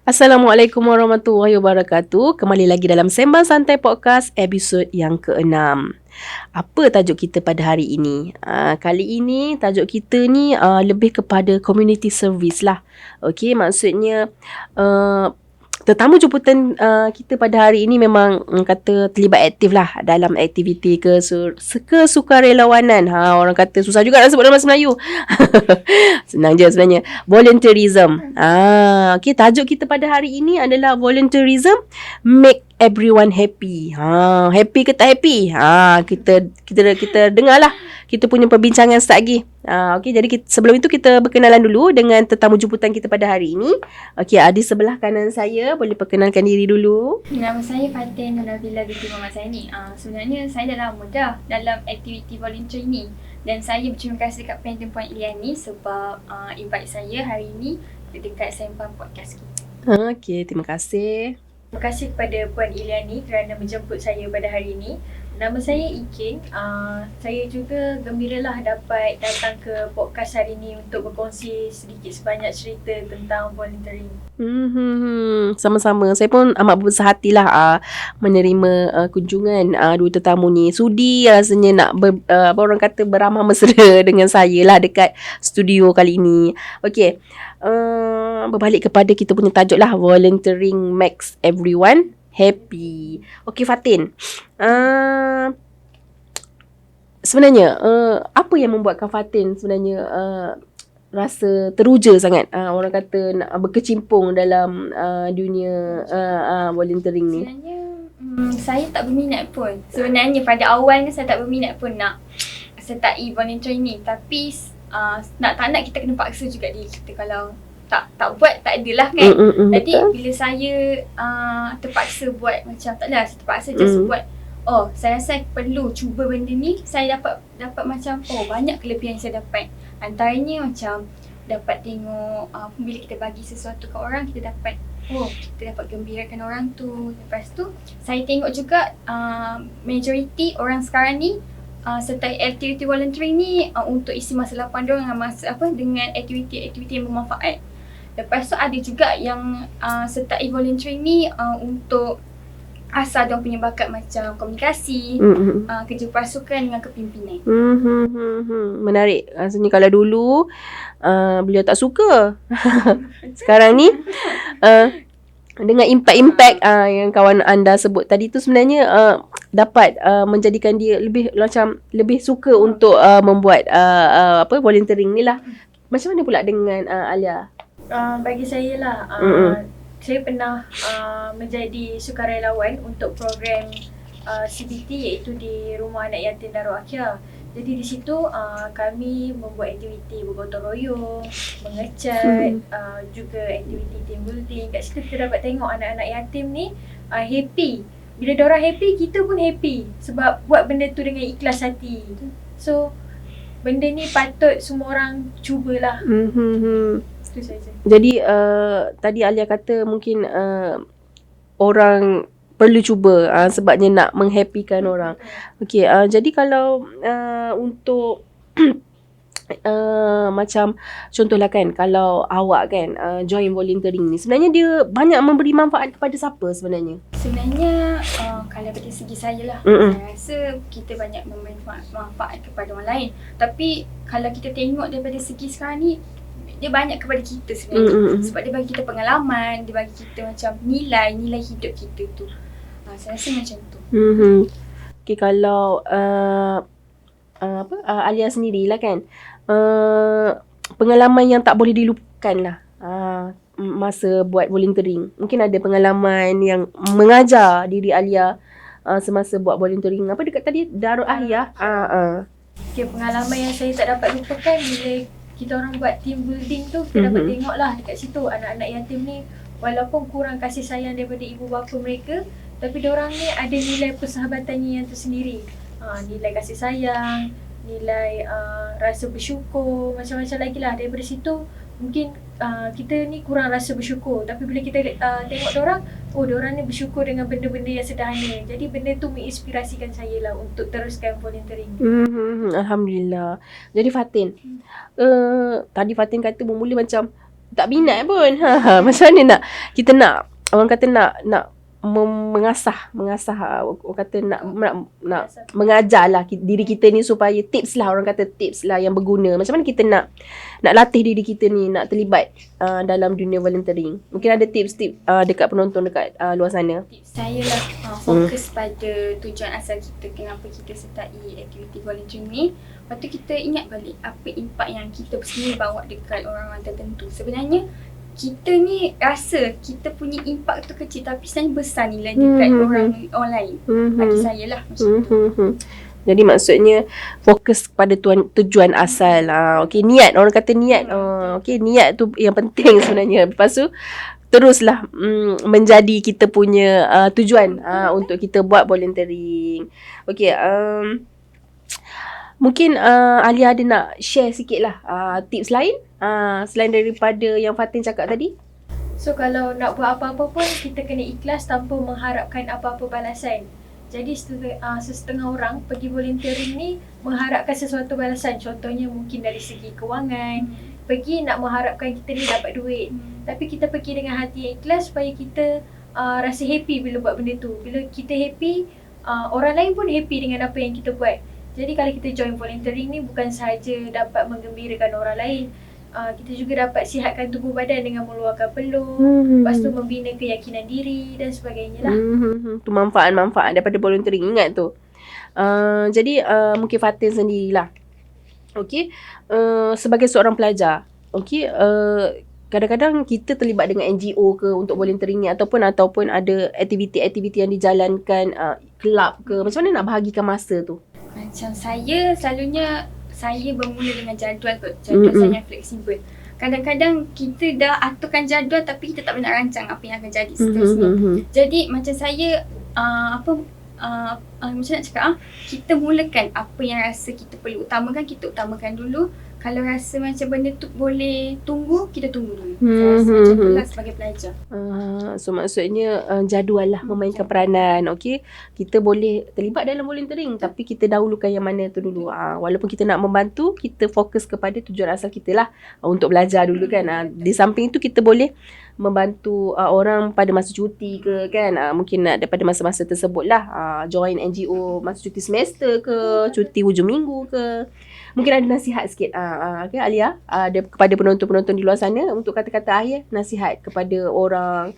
Assalamualaikum warahmatullahi wabarakatuh. Kembali lagi dalam Sembang Santai Podcast episod yang ke-6. Apa tajuk kita pada hari ini? Kali ini tajuk kita ni lebih kepada community service lah. Okey, maksudnya tetamu jemputan kita pada hari ini memang kata terlibat aktif lah dalam aktiviti kesukarelawanan. Orang kata susah juga nak sebut dalam bahasa Melayu. Senang je sebenarnya. Volunteerism. Okay, tajuk kita pada hari ini adalah volunteerism make everyone happy. Happy ke tak happy? Kita dengarlah kita punya perbincangan start lagi. Okay, jadi sebelum itu kita berkenalan dulu dengan tetamu jemputan kita pada hari ini. Okay, di sebelah kanan saya, boleh perkenalkan diri dulu. Nama saya Fatin Nabila binti Muhammad Saini. Sebenarnya saya dah lama dah dalam aktiviti volunteer ini. Dan saya berterima kasih dekat Pengantin Puan Iliani sebab invite saya hari ini dekat Sembang Podcast kita. Okay, terima kasih. Terima kasih kepada Puan Iliani kerana menjemput saya pada hari ini. Nama saya Ikin. Saya juga gembiralah dapat datang ke podcast hari ini untuk berkongsi sedikit sebanyak cerita tentang volunteering. Sama-sama. Saya pun amat berbesar hatilah menerima kunjungan dua tetamu ni. Sudi rasanya nak orang kata beramah mesra dengan saya lah dekat studio kali ini. Okey. Berbalik kepada kita punya tajuk lah, volunteering makes everyone happy. Okey Fatin, sebenarnya apa yang membuatkan Fatin sebenarnya rasa teruja sangat orang kata nak berkecimpung dalam dunia volunteering ni? Sebenarnya saya tak berminat pun. Sebenarnya pada awalnya saya tak berminat pun nak sertai volunteering ni. Tapi nak tak nak kita kena paksa juga diri kita. Kalau tak buat tak adalah kan. Jadi bila saya terpaksa buat macam tak adalah saya terpaksa just buat. Saya rasa perlu cuba benda ni. Saya dapat macam banyak kelebihan yang saya dapat. Antaranya macam dapat tengok bila kita bagi sesuatu ke orang, kita dapat kita dapat gembirakan orang tu. Lepas tu saya tengok juga majoriti orang sekarang ni sertai aktiviti volunteering ni untuk isi masa lapang diorang dengan aktiviti-aktiviti yang bermanfaat. Lepas tu ada juga yang sertai volunteering ni untuk asal diorang punya bakat macam komunikasi, kerja pasukan dengan kepimpinan. Menarik. Rasanya kalau dulu beliau tak suka. Sekarang ni dengan impact yang kawan anda sebut tadi tu sebenarnya dapat menjadikan dia lebih suka untuk membuat volunteering ni lah. Macam mana pula dengan Alia? Bagi saya lah, saya pernah menjadi sukarelawan untuk program CBT iaitu di Rumah Anak Yatim Darul Akhir. Jadi di situ kami membuat aktiviti bergotong royong, mengecat, juga aktiviti team building. Kat situ kita dapat tengok anak-anak yatim ni happy. Bila diorang happy, kita pun happy sebab buat benda tu dengan ikhlas hati. So benda ni patut semua orang cubalah. Itu saja. Jadi tadi Alia kata mungkin orang perlu cuba sebabnya nak menghappykan orang. Okey, jadi kalau untuk macam contohlah kan, kalau awak kan join volunteering ni, sebenarnya dia banyak memberi manfaat kepada siapa sebenarnya? Sebenarnya kalau dari segi saya lah, saya rasa kita banyak memberi manfaat kepada orang lain. Tapi kalau kita tengok daripada segi sekarang ni, dia banyak kepada kita sebenarnya. Sebab dia bagi kita pengalaman, dia bagi kita macam nilai hidup kita tu. Saya rasa macam tu. Okay, kalau Alia sendirilah kan, pengalaman yang tak boleh dilupakan lah masa buat volunteering. Mungkin ada pengalaman yang mengajar diri Alia semasa buat volunteering. Apa dekat tadi? Darul Akhir. Okay, pengalaman yang saya tak dapat lupakan bila kita orang buat team building tu, kita dapat tengok lah dekat situ anak-anak yatim ni walaupun kurang kasih sayang daripada ibu bapa mereka, tapi diorang ni ada nilai persahabatannya yang tersendiri. Nilai kasih sayang, nilai rasa bersyukur, macam-macam lagi lah. Daripada situ mungkin kita ni kurang rasa bersyukur, tapi bila kita tengok diorang ni bersyukur dengan benda-benda yang sederhana. Jadi benda tu menginspirasikan saya lah untuk teruskan volunteering. Alhamdulillah. Jadi Fatin, tadi Fatin kata bermula macam tak minat pun. Macam mana nak kita nak orang kata nak mengasah orang kata nak mengajar lah diri kita ni supaya tips lah, orang kata tips lah yang berguna. Macam mana kita nak latih diri kita ni nak terlibat dalam dunia volunteering. Mungkin ada tips-tips dekat penonton dekat luar sana. Tips saya lah fokus pada tujuan asal kita, kenapa kita sertai aktiviti volunteering ni. Lepas tu kita ingat balik apa impak yang kita sendiri bawa dekat orang-orang tertentu. Sebenarnya kita ni rasa kita punya impak tu kecil tapi sebenarnya besar nilai dekat orang lain. Bagi saya lah macam tu. Jadi maksudnya fokus pada tujuan asal. Okey, niat, orang kata niat. Okey, niat tu yang penting sebenarnya. Lepas tu teruslah menjadi kita punya tujuan untuk kita buat volunteering. Okey, mungkin Alia ada nak share sikit lah tips lain selain daripada yang Fatin cakap tadi. So kalau nak buat apa-apa pun kita kena ikhlas tanpa mengharapkan apa-apa balasan. Jadi setengah orang pergi volunteering ni mengharapkan sesuatu balasan. Contohnya mungkin dari segi kewangan, pergi nak mengharapkan kita ni dapat duit. Tapi kita pergi dengan hati yang ikhlas supaya kita rasa happy bila buat benda tu. Bila kita happy, orang lain pun happy dengan apa yang kita buat. Jadi kalau kita join volunteering ni bukan sahaja dapat menggembirakan orang lain, kita juga dapat sihatkan tubuh badan dengan meluarkan peluh, lepas tu membina keyakinan diri dan sebagainya lah. Tu manfaat-manfaat daripada volunteering, ingat tu. Jadi mungkin Fatin sendirilah. Okey, sebagai seorang pelajar, okey, kadang-kadang kita terlibat dengan NGO ke untuk volunteering ni ataupun ada aktiviti-aktiviti yang dijalankan kelab ke. Macam mana nak bahagikan masa tu? Macam saya selalunya saya bermula dengan jadual kot. Jadual saya yang fleksibel. Kadang-kadang kita dah aturkan jadual tapi kita tak pernah rancang apa yang akan jadi seterusnya. Jadi macam saya macam nak cakap kita mulakan apa yang rasa kita perlu utamakan, kita utamakan dulu. Kalau rasa macam benda tu boleh tunggu, kita tunggu dulu. Saya rasa macam tu lah sebagai pelajar. So maksudnya jadual lah memainkan peranan. Okey, kita boleh terlibat dalam volunteering tapi kita dahulukan yang mana tu dulu. Walaupun kita nak membantu, kita fokus kepada tujuan asal kita lah untuk belajar dulu kan. Di samping tu kita boleh membantu orang pada masa cuti ke kan. Mungkin daripada masa-masa tersebut lah join NGO masa cuti semester ke, cuti hujung minggu ke. Mungkin ada nasihat sikit okay, Alia ada kepada penonton-penonton di luar sana untuk kata-kata akhir, nasihat kepada orang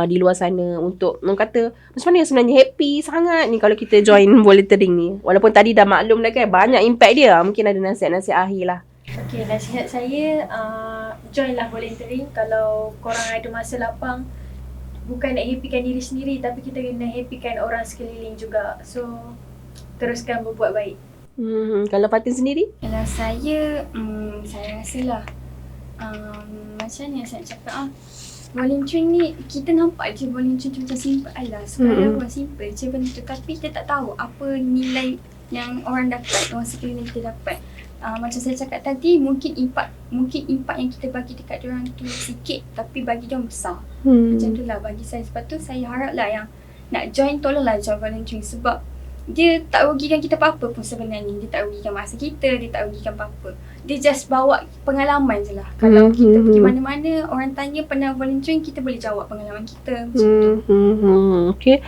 di luar sana untuk kata macam mana sebenarnya happy sangat ni kalau kita join volunteering ni. Walaupun tadi dah maklum dah kan banyak impact dia, mungkin ada nasihat-nasihat akhir lah. Okay, nasihat saya join lah volunteering kalau korang ada masa lapang. Bukan nak happykan diri sendiri tapi kita kena happykan orang sekeliling juga. So teruskan berbuat baik. Kalau Fatin sendiri? Kalau saya rasalah macam ni saya cakap volunteering ni kita nampak je volunteering tu macam simple lah. Sebenarnya buat simple je benda tu tapi kita tak tahu apa nilai yang orang dapat, orang sekeliling kita dapat. Macam saya cakap tadi mungkin impak yang kita bagi dekat diorang tu sikit tapi bagi diorang besar. Macam tu lah bagi saya. Sebab tu saya harap lah yang nak join tolonglah join volunteering sebab dia tak rugikan kita apa-apa pun sebenarnya. Dia tak rugikan masa kita, dia tak rugikan apa-apa. Dia just bawa pengalaman je lah. Kalau kita pergi mana-mana, orang tanya pernah volunteering, kita boleh jawab pengalaman kita. Macam tu. Okay.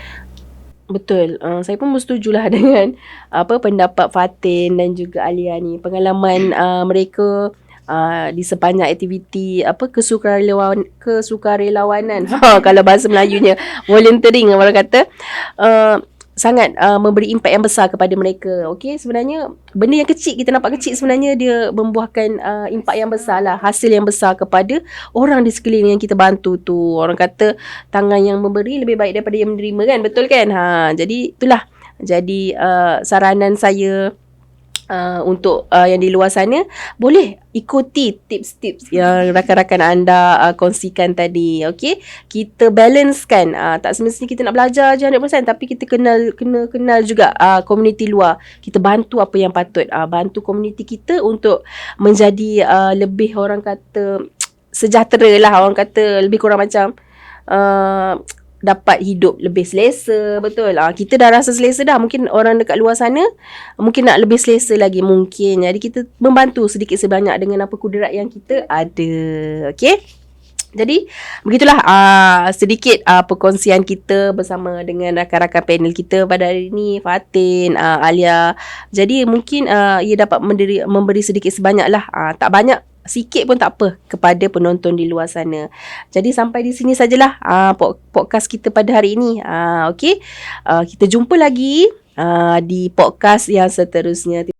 Betul. Saya pun bersetujulah dengan pendapat Fatin dan juga Alia ni. Pengalaman mereka di sepanjang aktiviti kesukarelawanan. Kalau bahasa Melayunya volunteering orang kata. Sangat memberi impak yang besar kepada mereka. Okey, sebenarnya benda yang kecil kita nampak kecil sebenarnya dia membuahkan impak yang besar lah, hasil yang besar kepada orang di sekeliling yang kita bantu tu. Orang kata tangan yang memberi lebih baik daripada yang menerima kan, betul kan? Jadi itulah. Jadi saranan saya untuk yang di luar sana boleh ikuti tips-tips yang rakan-rakan anda kongsikan tadi. Okey, kita balancekan, tak semestinya kita nak belajar je 100% tapi kita kena kenal juga komuniti luar. Kita bantu apa yang patut, bantu komuniti kita untuk menjadi lebih orang kata sejahtera lah, orang kata lebih kurang macam dapat hidup lebih selesa. Betul. Kita dah rasa selesa dah. Mungkin orang dekat luar sana mungkin nak lebih selesa lagi mungkin. Jadi kita membantu sedikit sebanyak dengan apa kudrat yang kita ada. Okey? Jadi begitulah sedikit perkongsian kita bersama dengan rakan-rakan panel kita pada hari ini, Fatin, Alia. Jadi mungkin ia dapat memberi sedikit sebanyak lah, tak banyak, sikit pun tak apa kepada penonton di luar sana. Jadi sampai di sini sajalah podcast kita pada hari ini. Okey. Kita jumpa lagi di podcast yang seterusnya.